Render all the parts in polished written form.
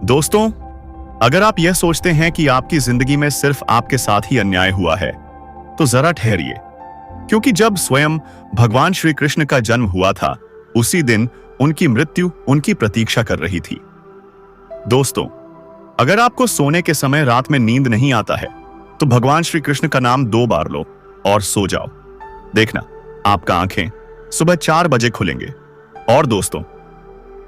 दोस्तों, अगर आप यह सोचते हैं कि आपकी जिंदगी में सिर्फ आपके साथ ही अन्याय हुआ है, तो जरा ठहरिए, क्योंकि जब स्वयं भगवान श्री कृष्ण का जन्म हुआ था, उसी दिन उनकी मृत्यु उनकी प्रतीक्षा कर रही थी। दोस्तों, अगर आपको सोने के समय रात में नींद नहीं आता है, तो भगवान श्री कृष्ण का नाम 2 बार लो और सो जाओ। देखना, आपका आंखें सुबह 4 बजे खुलेंगे। और दोस्तों,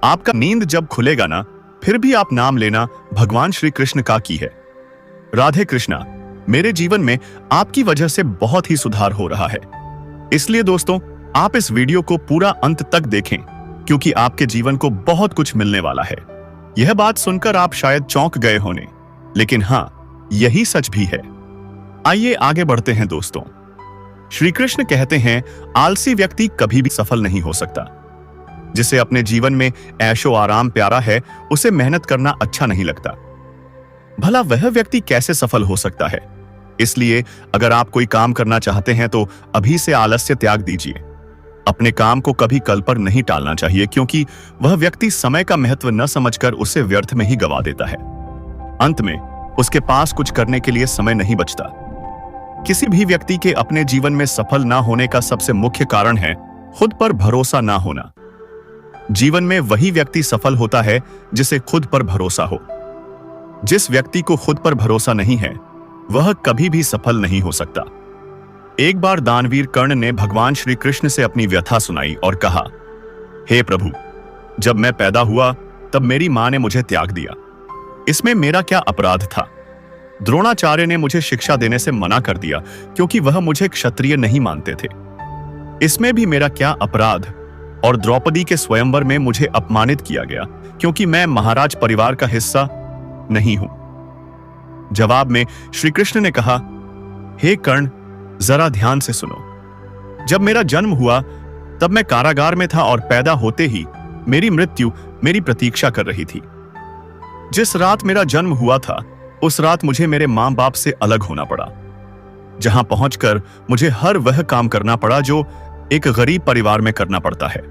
आपका नींद जब खुलेगा ना, फिर भी आप नाम लेना भगवान श्री कृष्ण का की है। राधे कृष्णा, मेरे जीवन में आपकी वजह से बहुत ही सुधार हो रहा है। इसलिए दोस्तों, आप इस वीडियो को पूरा अंत तक देखें, क्योंकि आपके जीवन को बहुत कुछ मिलने वाला है। यह बात सुनकर आप शायद चौंक गए होने, लेकिन हां, यही सच भी है। आइए आगे बढ़ते हैं दोस्तों। श्री कृष्ण कहते हैं, आलसी व्यक्ति कभी भी सफल नहीं हो सकता। जिसे अपने जीवन में ऐशो आराम प्यारा है, उसे मेहनत करना अच्छा नहीं लगता। भला वह व्यक्ति कैसे सफल हो सकता है? इसलिए अगर आप कोई काम करना चाहते हैं तो अभी से आलस्य त्याग दीजिए। अपने काम को कभी कल पर नहीं टालना चाहिए, क्योंकि वह व्यक्ति समय का महत्व न समझकर उसे व्यर्थ में ही गवा देता है। अंत में उसके पास कुछ करने के लिए समय नहीं बचता। किसी भी व्यक्ति के अपने जीवन में सफल ना होने का सबसे मुख्य कारण है खुद पर भरोसा ना होना। जीवन में वही व्यक्ति सफल होता है जिसे खुद पर भरोसा हो। जिस व्यक्ति को खुद पर भरोसा नहीं है, वह कभी भी सफल नहीं हो सकता। एक बार दानवीर कर्ण ने भगवान श्री कृष्ण से अपनी व्यथा सुनाई और कहा, हे प्रभु, जब मैं पैदा हुआ तब मेरी मां ने मुझे त्याग दिया। इसमें मेरा क्या अपराध था? द्रोणाचार्य ने मुझे शिक्षा देने से मना कर दिया, क्योंकि वह मुझे क्षत्रिय नहीं मानते थे। इसमें भी मेरा क्या अपराध? और द्रौपदी के स्वयंवर में मुझे अपमानित किया गया, क्योंकि मैं महाराज परिवार का हिस्सा नहीं हूं। जवाब में श्री कृष्ण ने कहा, हे कर्ण, जरा ध्यान से सुनो। जब मेरा जन्म हुआ तब मैं कारागार में था और पैदा होते ही मेरी मृत्यु मेरी प्रतीक्षा कर रही थी। जिस रात मेरा जन्म हुआ था, उस रात मुझे मेरे मां बाप से अलग होना पड़ा, जहां पहुंचकर मुझे हर वह काम करना पड़ा जो एक गरीब परिवार में करना पड़ता है,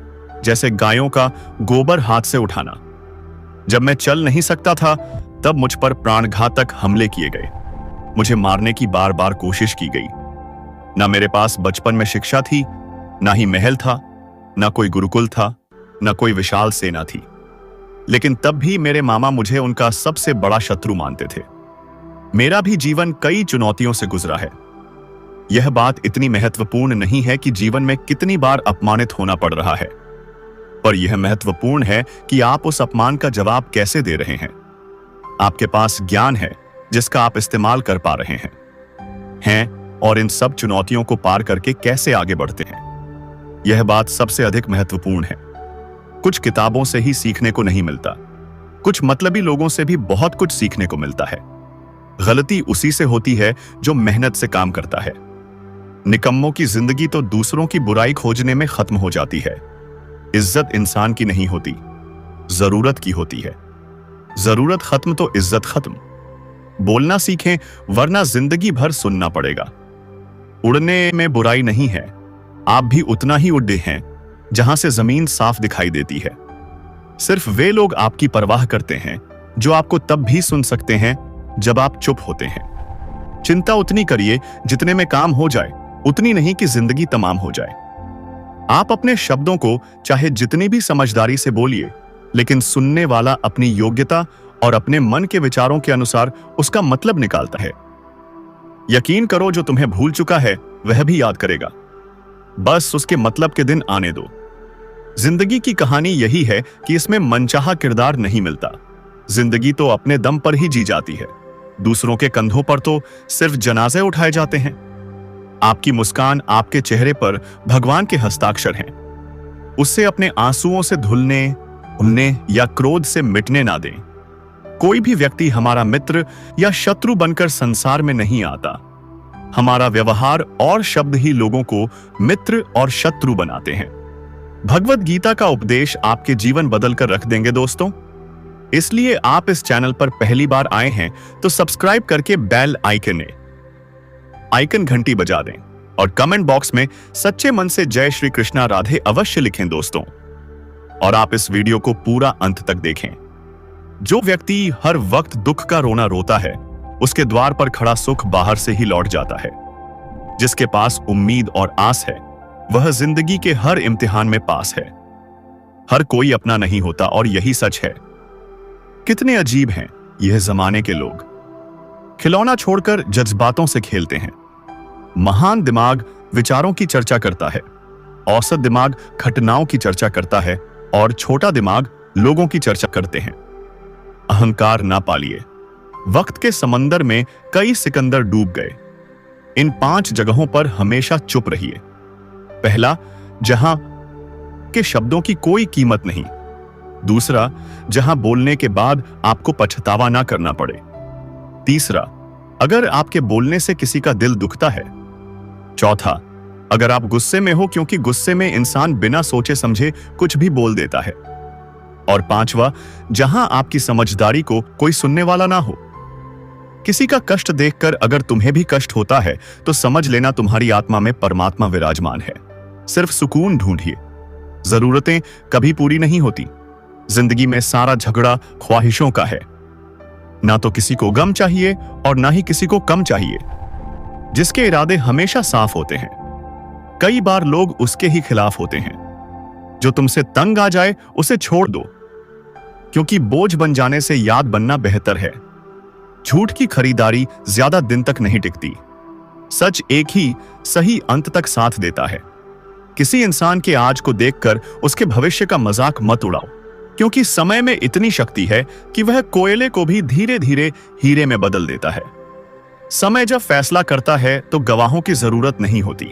जैसे गायों का गोबर हाथ से उठाना। जब मैं चल नहीं सकता था, तब मुझ पर प्राणघातक हमले किए गए। मुझे मारने की बार बार कोशिश की गई। ना मेरे पास बचपन में शिक्षा थी, ना ही महल था, ना कोई गुरुकुल था, ना कोई विशाल सेना थी। लेकिन तब भी मेरे मामा मुझे उनका सबसे बड़ा शत्रु मानते थे। मेरा भी जीवन कई चुनौतियों से गुजरा है। यह बात इतनी महत्वपूर्ण नहीं है कि जीवन में कितनी बार अपमानित होना पड़ रहा है, पर यह महत्वपूर्ण है कि आप उस अपमान का जवाब कैसे दे रहे हैं। आपके पास ज्ञान है जिसका आप इस्तेमाल कर पा रहे हैं और इन सब चुनौतियों को पार करके कैसे आगे बढ़ते हैं। यह बात सबसे अधिक महत्वपूर्ण है। कुछ किताबों से ही सीखने को नहीं मिलता, कुछ मतलबी लोगों से भी बहुत कुछ सीखने को मिलता है। गलती उसी से होती है जो मेहनत से काम करता है। निकम्मों की जिंदगी तो दूसरों की बुराई खोजने में खत्म हो जाती है। इज्जत इंसान की नहीं होती, जरूरत की होती है। जरूरत खत्म तो इज्जत खत्म। बोलना सीखें, वरना जिंदगी भर सुनना पड़ेगा। उड़ने में बुराई नहीं है, आप भी उतना ही उड़े हैं जहां से जमीन साफ दिखाई देती है। सिर्फ वे लोग आपकी परवाह करते हैं जो आपको तब भी सुन सकते हैं जब आप चुप होते हैं। चिंता उतनी करिए जितने में काम हो जाए, उतनी नहीं कि जिंदगी तमाम हो जाए। आप अपने शब्दों को चाहे जितनी भी समझदारी से बोलिए, लेकिन सुनने वाला अपनी योग्यता और अपने मन के विचारों के अनुसार उसका मतलब निकालता है। यकीन करो, जो तुम्हें भूल चुका है वह भी याद करेगा। बस उसके मतलब के दिन आने दो। जिंदगी की कहानी यही है कि इसमें मनचाहा किरदार नहीं मिलता। जिंदगी तो अपने दम पर ही जी जाती है। दूसरों के कंधों पर तो सिर्फ जनाजे उठाए जाते हैं। आपकी मुस्कान, आपके चेहरे पर भगवान के हस्ताक्षर हैं। उससे अपने आंसुओं से धुलने, उड़ने या क्रोध से मिटने ना दें। कोई भी व्यक्ति हमारा मित्र या शत्रु बनकर संसार में नहीं आता। हमारा व्यवहार और शब्द ही लोगों को मित्र और शत्रु बनाते हैं। भगवत गीता का उपदेश आपके जीवन बदल कर रख देंगे दोस्तों। इसलिए आप इस चैनल पर पहली बार आए हैं तो सब्सक्राइब करके बेल आइकन घंटी बजा दें और कमेंट बॉक्स में सच्चे मन से जय श्री कृष्णा राधे अवश्य लिखें दोस्तों। और आप इस वीडियो को पूरा अंत तक देखें। जो व्यक्ति हर वक्त दुख का रोना रोता है, उसके द्वार पर खड़ा सुख बाहर से ही लौट जाता है। जिसके पास उम्मीद और आस है, वह जिंदगी के हर इम्तिहान में पास है। हर कोई अपना नहीं होता और यही सच है। कितने अजीब हैं यह जमाने के लोग। खिलौना छोड़कर जज्बातों से खेलते हैं। महान दिमाग विचारों की चर्चा करता है, औसत दिमाग घटनाओं की चर्चा करता है और छोटा दिमाग लोगों की चर्चा करते हैं। अहंकार ना पालिए। वक्त के समंदर में कई सिकंदर डूब गए। इन 5 जगहों पर हमेशा चुप रहिए। पहला, जहां के शब्दों की कोई कीमत नहीं। दूसरा, जहां बोलने के बाद आपको पछतावा ना करना पड़े। तीसरा, अगर आपके बोलने से किसी का दिल दुखता है। चौथा, अगर आप गुस्से में हो, क्योंकि गुस्से में इंसान बिना सोचे समझे कुछ भी बोल देता है। और पांचवा, जहां आपकी समझदारी को कोई सुनने वाला ना हो। किसी का कष्ट देखकर अगर तुम्हें भी कष्ट होता है तो समझ लेना तुम्हारी आत्मा में परमात्मा विराजमान है। सिर्फ सुकून ढूंढिए। जरूरतें कभी पूरी नहीं होती। जिंदगी में सारा झगड़ा ख्वाहिशों का है। ना तो किसी को गम चाहिए और ना ही किसी को कम चाहिए। जिसके इरादे हमेशा साफ होते हैं, कई बार लोग उसके ही खिलाफ होते हैं। जो तुमसे तंग आ जाए उसे छोड़ दो, क्योंकि बोझ बन जाने से याद बनना बेहतर है। झूठ की खरीदारी ज्यादा दिन तक नहीं टिकती। सच एक ही सही अंत तक साथ देता है। किसी इंसान के आज को देखकर उसके भविष्य का मजाक मत उड़ाओ, क्योंकि समय में इतनी शक्ति है कि वह कोयले को भी धीरे धीरे हीरे में बदल देता है। समय जब फैसला करता है तो गवाहों की जरूरत नहीं होती।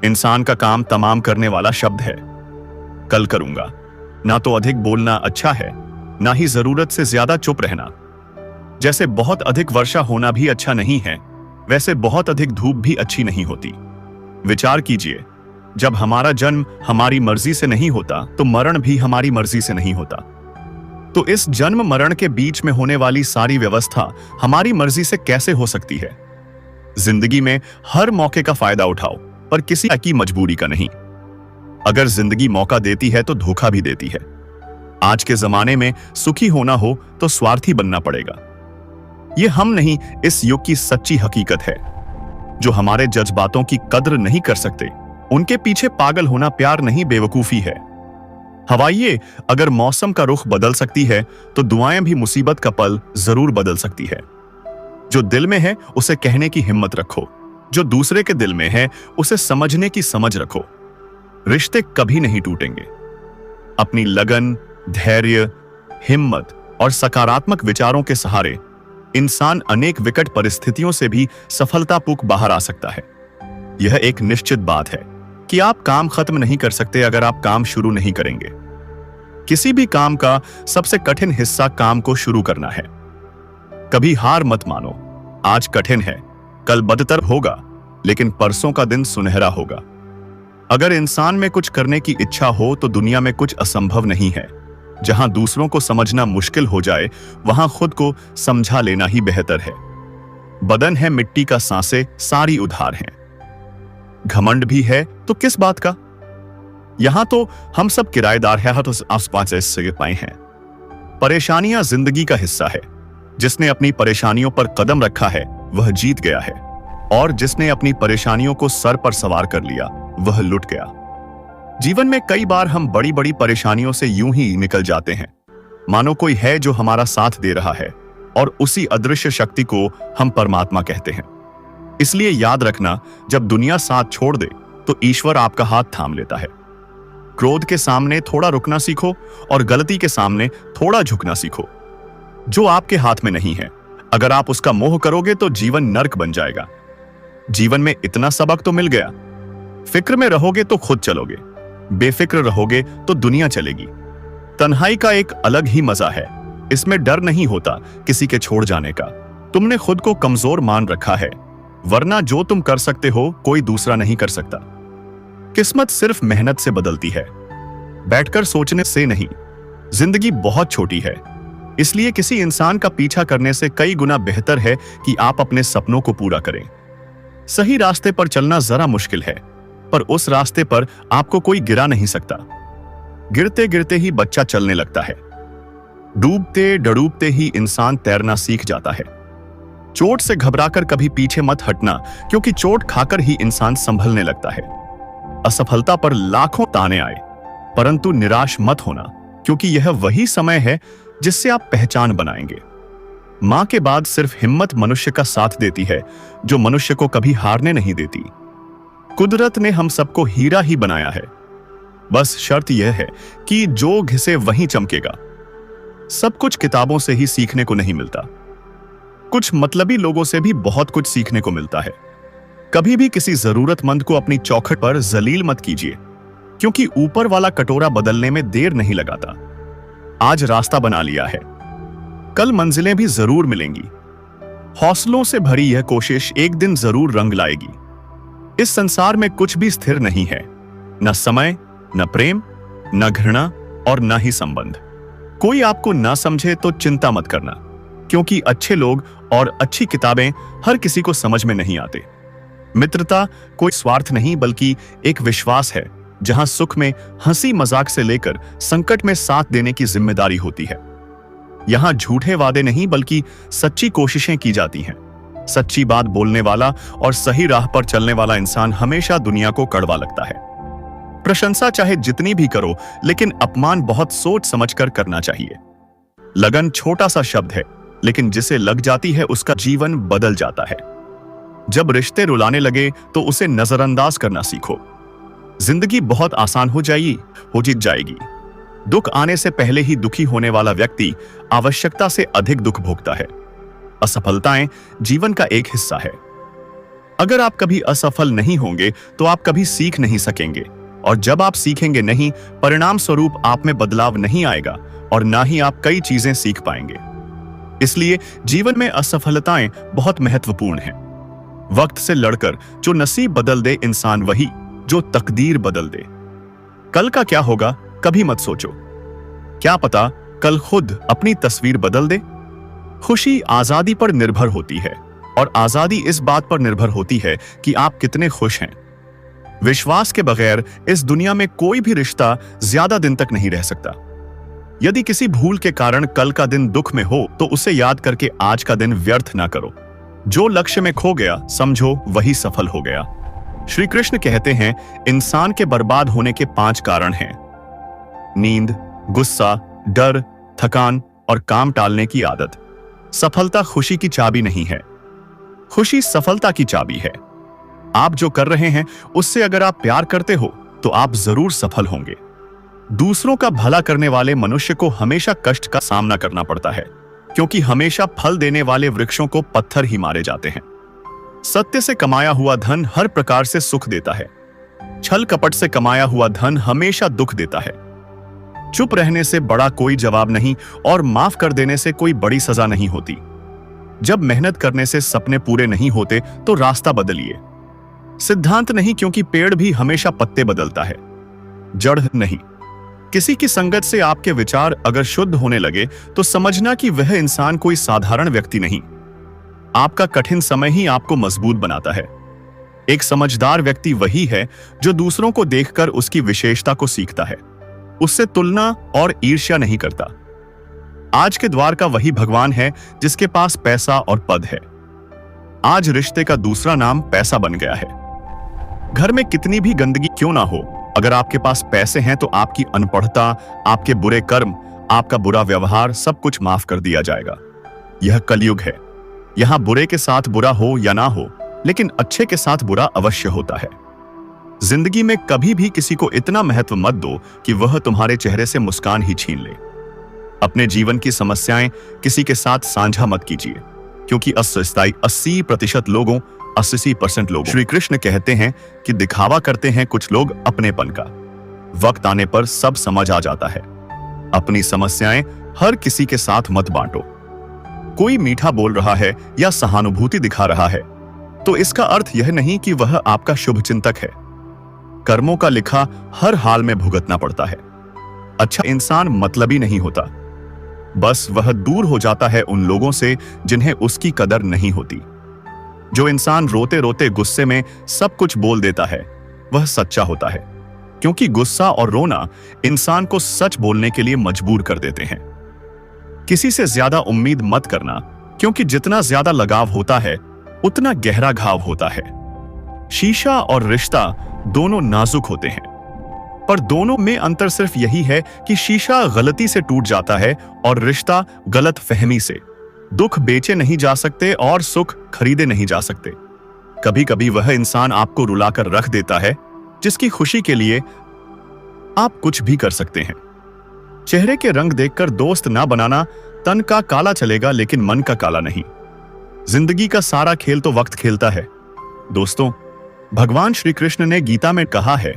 इंसान का काम तमाम करने वाला शब्द है। कल करूंगा। ना तो अधिक बोलना अच्छा है, ना ही जरूरत से ज्यादा चुप रहना। जैसे बहुत अधिक वर्षा होना भी अच्छा नहीं है, वैसे बहुत अधिक धूप भी अच्छी नहीं होती। विचार कीजिए, जब हमारा जन्म हमारी मर्जी से नहीं होता तो मरण भी हमारी मर्जी से नहीं होता। तो इस जन्म मरण के बीच में होने वाली सारी व्यवस्था हमारी मर्जी से कैसे हो सकती है? जिंदगी में हर मौके का फायदा उठाओ, पर किसी की मजबूरी का नहीं। अगर जिंदगी मौका देती है तो धोखा भी देती है। आज के जमाने में सुखी होना हो तो स्वार्थी बनना पड़ेगा। यह हम नहीं, इस युग की सच्ची हकीकत है। जो हमारे जज्बातों की कद्र नहीं कर सकते, उनके पीछे पागल होना प्यार नहीं, बेवकूफी है। हवाइये, अगर मौसम का रुख बदल सकती है तो दुआएं भी मुसीबत का पल जरूर बदल सकती है। जो दिल में है उसे कहने की हिम्मत रखो। जो दूसरे के दिल में है उसे समझने की समझ रखो। रिश्ते कभी नहीं टूटेंगे। अपनी लगन, धैर्य, हिम्मत और सकारात्मक विचारों के सहारे इंसान अनेक विकट परिस्थितियों से भी सफलतापूर्वक बाहर आ सकता है। यह एक निश्चित बात है कि आप काम खत्म नहीं कर सकते अगर आप काम शुरू नहीं करेंगे। किसी भी काम का सबसे कठिन हिस्सा काम को शुरू करना है। कभी हार मत मानो। आज कठिन है, कल बदतर होगा, लेकिन परसों का दिन सुनहरा होगा। अगर इंसान में कुछ करने की इच्छा हो तो दुनिया में कुछ असंभव नहीं है। जहां दूसरों को समझना मुश्किल हो जाए, वहां खुद को समझा लेना ही बेहतर है। बदन है मिट्टी का, सांसें सारी उधार हैं। घमंड भी है तो किस बात का? यहां तो हम सब किराएदार हैं, तो आसपास ऐसे पाए हैं। परेशानियां जिंदगी का हिस्सा है। जिसने अपनी परेशानियों पर कदम रखा है वह जीत गया है, और जिसने अपनी परेशानियों को सर पर सवार कर लिया वह लुट गया। जीवन में कई बार हम बड़ी बड़ी परेशानियों से यूं ही निकल जाते हैं, मानो कोई है जो हमारा साथ दे रहा है, और उसी अदृश्य शक्ति को हम परमात्मा कहते हैं। इसलिए याद रखना, जब दुनिया साथ छोड़ दे तो ईश्वर आपका हाथ थाम लेता है। क्रोध के सामने थोड़ा रुकना सीखो और गलती के सामने थोड़ा झुकना सीखो। जो आपके हाथ में नहीं है, अगर आप उसका मोह करोगे तो जीवन नर्क बन जाएगा। जीवन में इतना सबक तो मिल गया। फिक्र में रहोगे तो खुद चलोगे, बेफिक्र रहोगे तो दुनिया चलेगी। तन्हाई का एक अलग ही मजा है। इसमें डर नहीं होता किसी के छोड़ जाने का। तुमने खुद को कमजोर मान रखा है, वरना जो तुम कर सकते हो कोई दूसरा नहीं कर सकता। किस्मत सिर्फ मेहनत से बदलती है, बैठकर सोचने से नहीं। जिंदगी बहुत छोटी है, इसलिए किसी इंसान का पीछा करने से कई गुना बेहतर है कि आप अपने सपनों को पूरा करें। सही रास्ते पर चलना जरा मुश्किल है, पर उस रास्ते पर आपको कोई गिरा नहीं सकता। गिरते गिरते ही बच्चा चलने लगता है। डूबते डूबते ही इंसान तैरना सीख जाता है। चोट से घबराकर कभी पीछे मत हटना, क्योंकि चोट खाकर ही इंसान संभलने लगता है। असफलता पर लाखों ताने आए, परंतु निराश मत होना, क्योंकि यह वही समय है जिससे आप पहचान बनाएंगे। मां के बाद सिर्फ हिम्मत मनुष्य का साथ देती है, जो मनुष्य को कभी हारने नहीं देती। कुदरत ने हम सबको हीरा ही बनाया है, बस शर्त यह है कि जो घिसे वहीं चमकेगा। सब कुछ किताबों से ही सीखने को नहीं मिलता, कुछ मतलबी लोगों से भी बहुत कुछ सीखने को मिलता है। कभी भी किसी जरूरतमंद को अपनी चौखट पर जलील मत कीजिए, क्योंकि ऊपर वाला कटोरा बदलने में देर नहीं लगाता। आज रास्ता बना लिया है, कल मंजिलें भी जरूर मिलेंगी। हौसलों से भरी यह कोशिश एक दिन जरूर रंग लाएगी। इस संसार में कुछ भी स्थिर नहीं है, न समय, न प्रेम, न घृणा और न ही संबंध। कोई आपको ना समझे तो चिंता मत करना, क्योंकि अच्छे लोग और अच्छी किताबें हर किसी को समझ में नहीं आते। मित्रता कोई स्वार्थ नहीं, बल्कि एक विश्वास है, जहां सुख में हंसी मजाक से लेकर संकट में साथ देने की जिम्मेदारी होती है। यहां झूठे वादे नहीं, बल्कि सच्ची कोशिशें की जाती हैं। सच्ची बात बोलने वाला और सही राह पर चलने वाला इंसान हमेशा दुनिया को कड़वा लगता है। प्रशंसा चाहे जितनी भी करो, लेकिन अपमान बहुत सोच समझकर करना चाहिए। लगन छोटा सा शब्द है, लेकिन जिसे लग जाती है उसका जीवन बदल जाता है। जब रिश्ते रुलाने लगे तो उसे नजरअंदाज करना सीखो। जिंदगी बहुत आसान हो जाएगी। दुख आने से पहले ही दुखी होने वाला व्यक्ति आवश्यकता से अधिक दुख भोगता है। असफलताएं जीवन का एक हिस्सा है। अगर आप कभी असफल नहीं होंगे तो आप कभी सीख नहीं सकेंगे, और जब आप सीखेंगे नहीं, परिणाम स्वरूप आप में बदलाव नहीं आएगा और ना ही आप कई चीजें सीख पाएंगे। इसलिए जीवन में असफलताएं बहुत महत्वपूर्ण हैं। वक्त से लड़कर जो नसीब बदल दे इंसान वही जो तकदीर बदल दे। कल का क्या होगा कभी मत सोचो, क्या पता कल खुद अपनी तस्वीर बदल दे। खुशी आजादी पर निर्भर होती है, और आजादी इस बात पर निर्भर होती है कि आप कितने खुश हैं। विश्वास के बगैर इस दुनिया में कोई भी रिश्ता ज्यादा दिन तक नहीं रह सकता। यदि किसी भूल के कारण कल का दिन दुख में हो तो उसे याद करके आज का दिन व्यर्थ ना करो। जो लक्ष्य में खो गया समझो वही सफल हो गया। श्री कृष्ण कहते हैं, इंसान के बर्बाद होने के 5 कारण हैं: नींद, गुस्सा, डर, थकान और काम टालने की आदत। सफलता खुशी की चाबी नहीं है, खुशी सफलता की चाबी है। आप जो कर रहे हैं उससे अगर आप प्यार करते हो तो आप जरूर सफल होंगे। दूसरों का भला करने वाले मनुष्य को हमेशा कष्ट का सामना करना पड़ता है, क्योंकि हमेशा फल देने वाले वृक्षों को पत्थर ही मारे जाते हैं। सत्य से कमाया हुआ धन हर प्रकार से सुख देता है, छल कपट से कमाया हुआ धन हमेशा दुख देता है। चुप रहने से बड़ा कोई जवाब नहीं, और माफ कर देने से कोई बड़ी सजा नहीं होती। जब मेहनत करने से सपने पूरे नहीं होते तो रास्ता बदलिए। सिद्धांत नहीं, क्योंकि पेड़ भी हमेशा पत्ते बदलता है, जड़ नहीं। किसी की संगत से आपके विचार अगर शुद्ध होने लगे तो समझना कि वह इंसान कोई साधारण व्यक्ति नहीं। आपका कठिन समय ही आपको मजबूत बनाता है। एक समझदार व्यक्ति वही है जो दूसरों को देखकर उसकी विशेषता को सीखता है, उससे तुलना और ईर्ष्या नहीं करता। आज के द्वार का वही भगवान है जिसके पास पैसा और पद है। आज रिश्ते का दूसरा नाम पैसा बन गया है। घर में कितनी भी गंदगी क्यों ना हो, अगर आपके पास पैसे हैं तो आपकी अनपढ़ता, आपके बुरे कर्म, आपका बुरा व्यवहार सब कुछ माफ कर दिया जाएगा। यह कलयुग है। यहां बुरे के साथ बुरा हो या ना हो, लेकिन अच्छे के साथ बुरा अवश्य होता है। जिंदगी में कभी भी किसी को इतना महत्व मत दो कि वह तुम्हारे चेहरे से मुस्कान ही छीन ले। अपने जीवन की समस्याएं किसी के साथ साझा मत कीजिए, क्योंकि 80% लोगों 80% लोग। श्री कृष्ण कहते हैं कि दिखावा करते हैं कुछ लोग अपनेपन का, वक्त आने पर सब समझ आ जाता है। अपनी समस्याएं हर किसी के साथ मत बांटो। कोई मीठा बोल रहा है या सहानुभूति दिखा रहा है तो इसका अर्थ यह नहीं कि वह आपका शुभचिंतक है। कर्मों का लिखा हर हाल में भुगतना पड़ता है। अच्छा इंसान मतलबी नहीं होता, बस वह दूर हो जाता है उन लोगों से जिन्हें उसकी कदर नहीं होती। जो इंसान रोते रोते गुस्से में सब कुछ बोल देता है वह सच्चा होता है, क्योंकि गुस्सा और रोना इंसान को सच बोलने के लिए मजबूर कर देते हैं। किसी से ज्यादा उम्मीद मत करना, क्योंकि जितना ज्यादा लगाव होता है उतना गहरा घाव होता है। शीशा और रिश्ता दोनों नाजुक होते हैं, पर दोनों में अंतर सिर्फ यही है कि शीशा गलती से टूट जाता है और रिश्ता गलत फहमी से। दुख बेचे नहीं जा सकते और सुख खरीदे नहीं जा सकते। कभी कभी वह इंसान आपको रुलाकर रख देता है जिसकी खुशी के लिए आप कुछ भी कर सकते हैं। चेहरे के रंग देखकर दोस्त ना बनाना, तन का काला चलेगा लेकिन मन का काला नहीं। जिंदगी का सारा खेल तो वक्त खेलता है। दोस्तों, भगवान श्री कृष्ण ने गीता में कहा है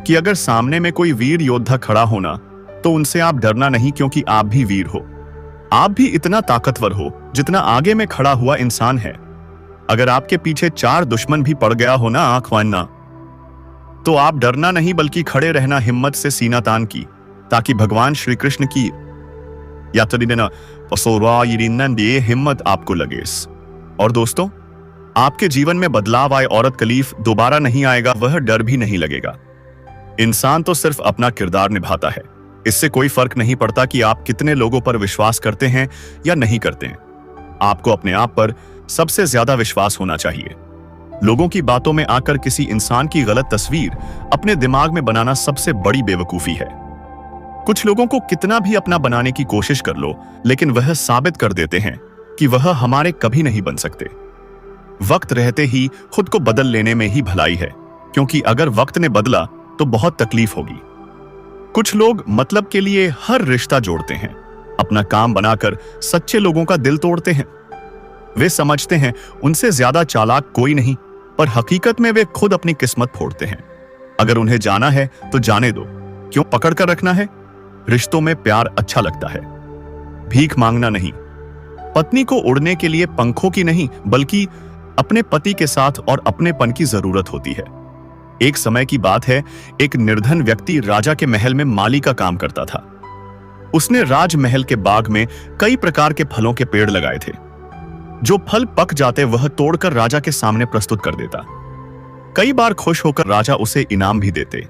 कि अगर सामने में कोई वीर योद्धा खड़ा होना तो उनसे आप डरना नहीं, क्योंकि आप भी वीर हो। आप भी इतना ताकतवर हो जितना आगे में खड़ा हुआ इंसान है। अगर आपके पीछे 4 दुश्मन भी पड़ गया हो ना आंख वानना, तो आप डरना नहीं बल्कि खड़े रहना हिम्मत से सीना तान की, ताकि भगवान श्री कृष्ण की हिम्मत आपको लगे। और दोस्तों, आपके जीवन में बदलाव आए और तकलीफ दोबारा नहीं आएगा, वह डर भी नहीं लगेगा। इंसान तो सिर्फ अपना किरदार निभाता है। इससे कोई फर्क नहीं पड़ता कि आप कितने लोगों पर विश्वास करते हैं या नहीं करते हैं। आपको अपने आप पर सबसे ज्यादा विश्वास होना चाहिए। लोगों की बातों में आकर किसी इंसान की गलत तस्वीर अपने दिमाग में बनाना सबसे बड़ी बेवकूफी है। कुछ लोगों को कितना भी अपना बनाने की कोशिश कर लो, लेकिन वह साबित कर देते हैं कि वह हमारे कभी नहीं बन सकते। वक्त रहते ही खुद को बदल लेने में ही भलाई है, क्योंकि अगर वक्त ने बदला तो बहुत तकलीफ होगी। कुछ लोग मतलब के लिए हर रिश्ता जोड़ते हैं, अपना काम बनाकर सच्चे लोगों का दिल तोड़ते हैं। वे समझते हैं उनसे ज्यादा चालाक कोई नहीं, पर हकीकत में वे खुद अपनी किस्मत फोड़ते हैं। अगर उन्हें जाना है तो जाने दो, क्यों पकड़ कर रखना है। रिश्तों में प्यार अच्छा लगता है, भीख मांगना नहीं। पत्नी को उड़ने के लिए पंखों की नहीं, बल्कि अपने पति के साथ और अपनेपन की जरूरत होती है। एक समय की बात है, एक निर्धन व्यक्ति राजा के महल में माली का काम करता था। उसने राजमहल के बाग में कई प्रकार के फलों के पेड़ लगाए थे। जो फल पक जाते वह तोड़कर राजा के सामने प्रस्तुत कर देता। कई बार खुश होकर राजा उसे इनाम भी देते।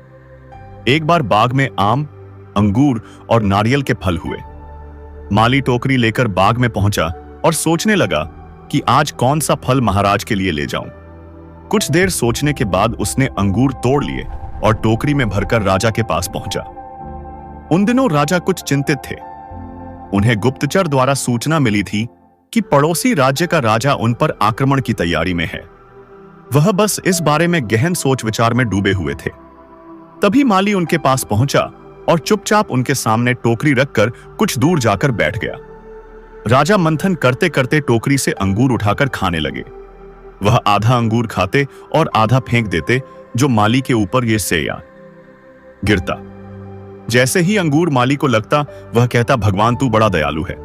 एक बार बाग में आम, अंगूर और नारियल के फल हुए। माली टोकरी लेकर बाग में पहुंचा और सोचने लगा कि आज कौन सा फल महाराज के लिए ले जाऊं। कुछ देर सोचने के बाद उसने अंगूर तोड़ लिए और टोकरी में भरकर राजा के पास पहुंचा। उन दिनों राजा कुछ चिंतित थे। उन्हें गुप्तचर द्वारा सूचना मिली थी कि पड़ोसी राज्य का राजा उन पर आक्रमण की तैयारी में है। वह बस इस बारे में गहन सोच विचार में डूबे हुए थे। तभी माली उनके पास पहुंचा और चुपचाप उनके सामने टोकरी रखकर कुछ दूर जाकर बैठ गया। राजा मंथन करते करते टोकरी से अंगूर उठाकर खाने लगे। वह आधा अंगूर खाते और आधा फेंक देते, जो माली के ऊपर ये से या गिरता। जैसे ही अंगूर माली को लगता, वह कहता, भगवान तू बड़ा दयालु है।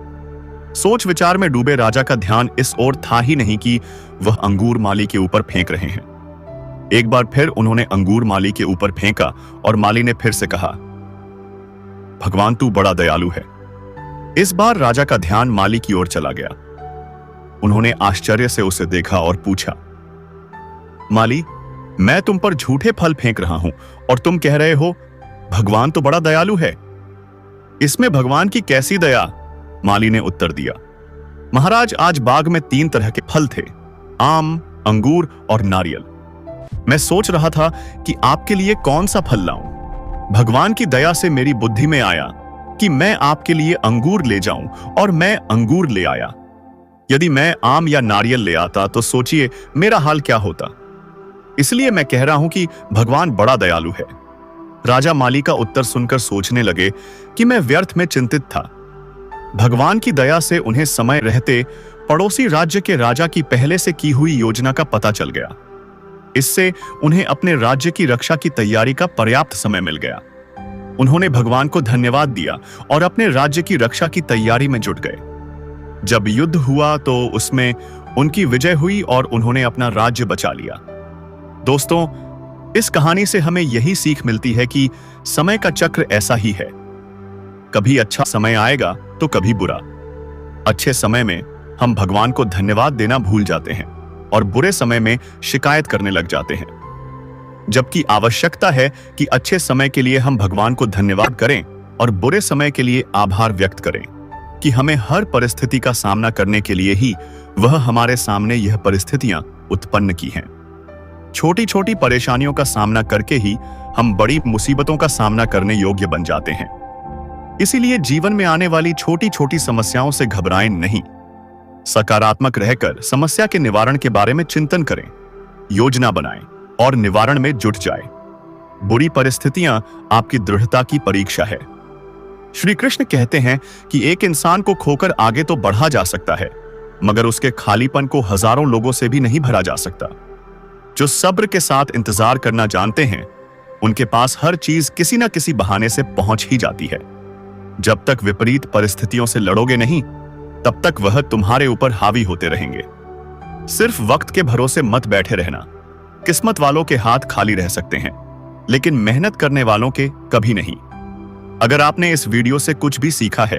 सोच विचार में डूबे राजा का ध्यान इस ओर था ही नहीं कि वह अंगूर माली के ऊपर फेंक रहे हैं। एक बार फिर उन्होंने अंगूर माली के ऊपर फेंका और माली ने फिर से कहा, भगवान तू बड़ा दयालु है। इस बार राजा का ध्यान माली की ओर चला गया। उन्होंने आश्चर्य से उसे देखा और पूछा, माली, मैं तुम पर झूठे फल फेंक रहा हूं और तुम कह रहे हो भगवान तो बड़ा दयालु है। इसमें भगवान की कैसी दया? माली ने उत्तर दिया, महाराज, आज बाग में 3 तरह के फल थे, आम, अंगूर और नारियल। मैं सोच रहा था कि आपके लिए कौन सा फल लाऊं। भगवान की दया से मेरी बुद्धि में आया कि मैं आपके लिए अंगूर ले जाऊं, और मैं अंगूर ले आया। यदि मैं आम या नारियल ले आता तो सोचिए मेरा हाल क्या होता। इसलिए मैं कह रहा हूं कि भगवान बड़ा दयालु है। राजा माली का उत्तर सुनकर सोचने लगे कि मैं व्यर्थ में चिंतित था। भगवान की दया से उन्हें समय रहते पड़ोसी राज्य के राजा की पहले से की हुई योजना का पता चल गया। इससे उन्हें अपने राज्य की रक्षा की तैयारी का पर्याप्त समय मिल गया। उन्होंने भगवान को धन्यवाद दिया और अपने राज्य की रक्षा की तैयारी में जुट गए। जब युद्ध हुआ तो उसमें उनकी विजय हुई और उन्होंने अपना राज्य बचा लिया। दोस्तों, इस कहानी से हमें यही सीख मिलती है कि समय का चक्र ऐसा ही है। कभी अच्छा समय आएगा तो कभी बुरा। अच्छे समय में हम भगवान को धन्यवाद देना भूल जाते हैं और बुरे समय में शिकायत करने लग जाते हैं, जबकि आवश्यकता है कि अच्छे समय के लिए हम भगवान को धन्यवाद करें और बुरे समय के लिए आभार व्यक्त करें। कि हमें हर परिस्थिति का सामना करने के लिए ही वह हमारे सामने यह परिस्थितियां उत्पन्न की हैं। छोटी छोटी परेशानियों का सामना करके ही हम बड़ी मुसीबतों का सामना करने योग्य बन जाते हैं। इसीलिए जीवन में आने वाली छोटी छोटी समस्याओं से घबराएं नहीं। सकारात्मक रहकर समस्या के निवारण के बारे में चिंतन करें, योजना बनाएं और निवारण में जुट जाएं। बुरी परिस्थितियां आपकी दृढ़ता की परीक्षा है। श्री कृष्ण कहते हैं कि एक इंसान को खोकर आगे तो बढ़ा जा सकता है, मगर उसके खालीपन को हजारों लोगों से भी नहीं भरा जा सकता। जो सब्र के साथ इंतजार करना जानते हैं, उनके पास हर चीज किसी न किसी बहाने से पहुंच ही जाती है। जब तक विपरीत परिस्थितियों से लड़ोगे नहीं, तब तक वह तुम्हारे ऊपर हावी होते रहेंगे। सिर्फ वक्त के भरोसे मत बैठे रहना। किस्मत वालों के हाथ खाली रह सकते हैं, लेकिन मेहनत करने वालों के कभी नहीं। अगर आपने इस वीडियो से कुछ भी सीखा है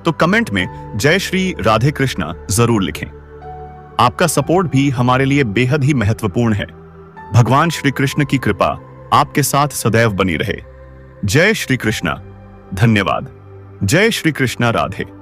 तो कमेंट में जय श्री राधे कृष्णा जरूर लिखें। आपका सपोर्ट भी हमारे लिए बेहद ही महत्वपूर्ण है। भगवान श्री कृष्ण की कृपा आपके साथ सदैव बनी रहे। जय श्री कृष्णा। धन्यवाद। जय श्री कृष्णा। राधे।